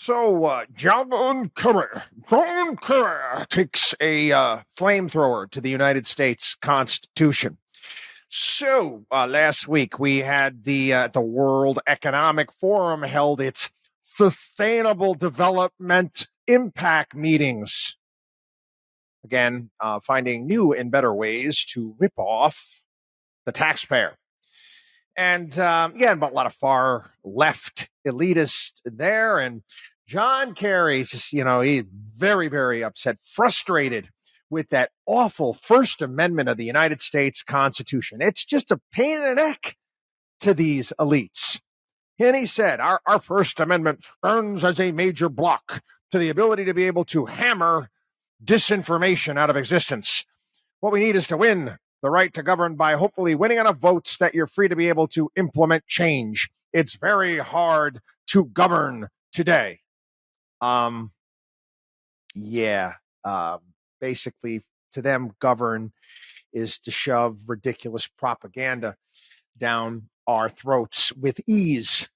John Kerry takes a flamethrower to the United States Constitution. Last week we had the World Economic Forum held its Sustainable Development Impact meetings. Again, finding new and better ways to rip off the taxpayer. And but a lot of far left elitists there. And John Kerry's just, he's very, very upset, frustrated with that awful First Amendment of the United States Constitution. It's just a pain in the neck to these elites. And he said, our First Amendment earns as a major block to the ability to be able to hammer disinformation out of existence. What we need is to win the right to govern by hopefully winning enough votes that you're free to be able to implement change. It's very hard to govern today. Basically, to them, govern is to shove ridiculous propaganda down our throats with ease.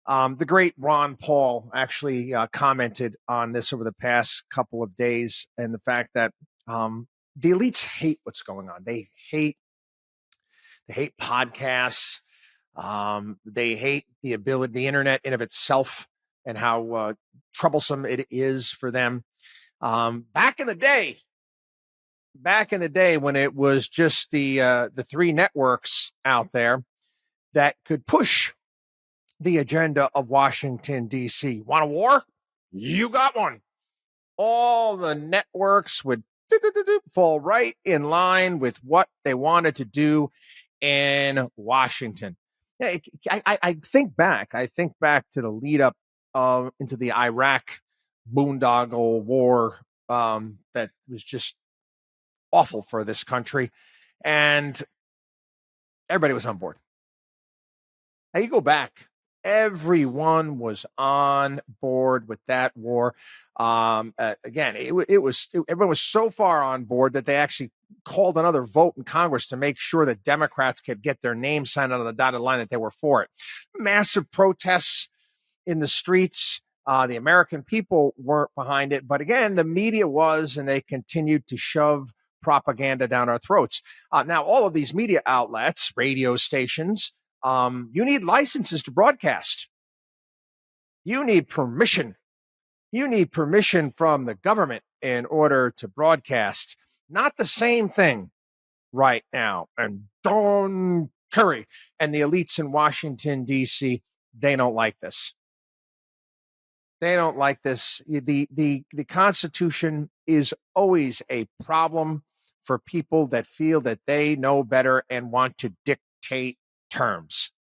The great Ron Paul actually commented on this over the past couple of days, and the fact that the elites hate what's going on. They hate podcasts. They hate the internet in of itself and how troublesome it is for them. Back in the day when it was just the three networks out there that could push the agenda of Washington, D.C. Want a war? You got one. All the networks would fall right in line with what they wanted to do in Washington. I think back to the lead up into the Iraq boondoggle war that was just awful for this country, and everybody was on board. Now you go back, everyone was on board with that war. Again, everyone was so far on board that they actually called another vote in Congress to make sure that Democrats could get their name signed on the dotted line that they were for it. Massive protests in the streets. The American people weren't behind it. But again, the media was, and they continued to shove propaganda down our throats. Now, all of these media outlets, radio stations, you need licenses to broadcast. You need permission. You need permission from the government in order to broadcast. Not the same thing right now. And John Kerry and the elites in Washington, D.C., they don't like this. They don't like this. The Constitution is always a problem for people that feel that they know better and want to dictate terms.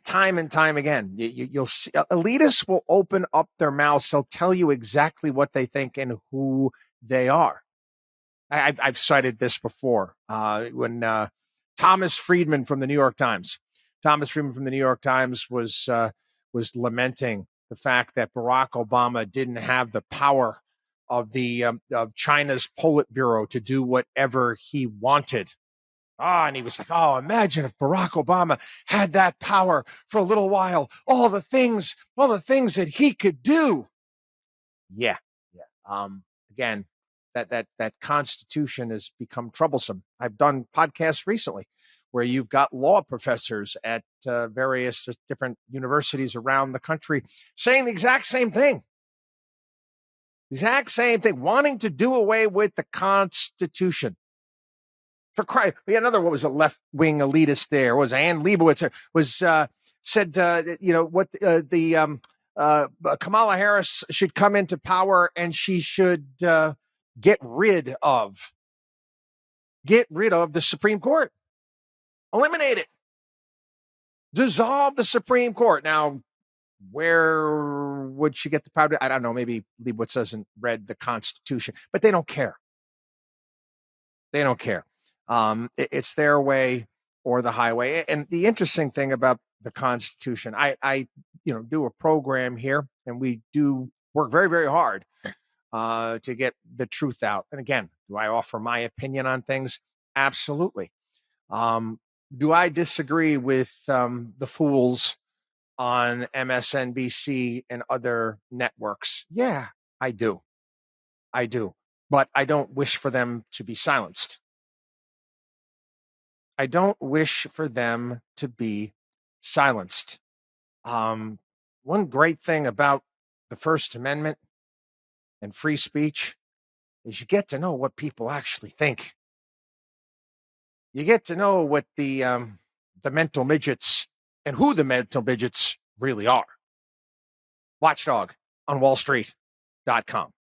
Time and time again, you'll see elitists will open up their mouths. They'll tell you exactly what they think and who they are. I've cited this before when Thomas Friedman from the New York Times was lamenting the fact that Barack Obama didn't have the power of of China's Politburo to do whatever he wanted. And he was like, imagine if Barack Obama had that power for a little while, all the things that he could do. Yeah. Again, that Constitution has become troublesome. I've done podcasts recently where you've got law professors at various different universities around the country saying the exact same thing. Wanting to do away with the Constitution. For Christ, we had another, what was a left-wing elitist there? Was Ann Leibovitz said, Kamala Harris should come into power and she should get rid of the Supreme Court. Eliminate it. Dissolve the Supreme Court. Now, where would she get the power? I don't know. Maybe Leibovitz hasn't read the Constitution, but they don't care. It's their way or the highway. And the interesting thing about the Constitution, I do a program here, and we do work very, very hard to get the truth out. And again, do I offer my opinion on things? Absolutely. Do I disagree with the fools on MSNBC and other networks. Yeah, I do. I do. But I don't wish for them to be silenced. I don't wish for them to be silenced. One great thing about the First Amendment and free speech is you get to know what people actually think. You get to know what the mental midgets and who the mental midgets really are. WatchDog on WallStreet.com.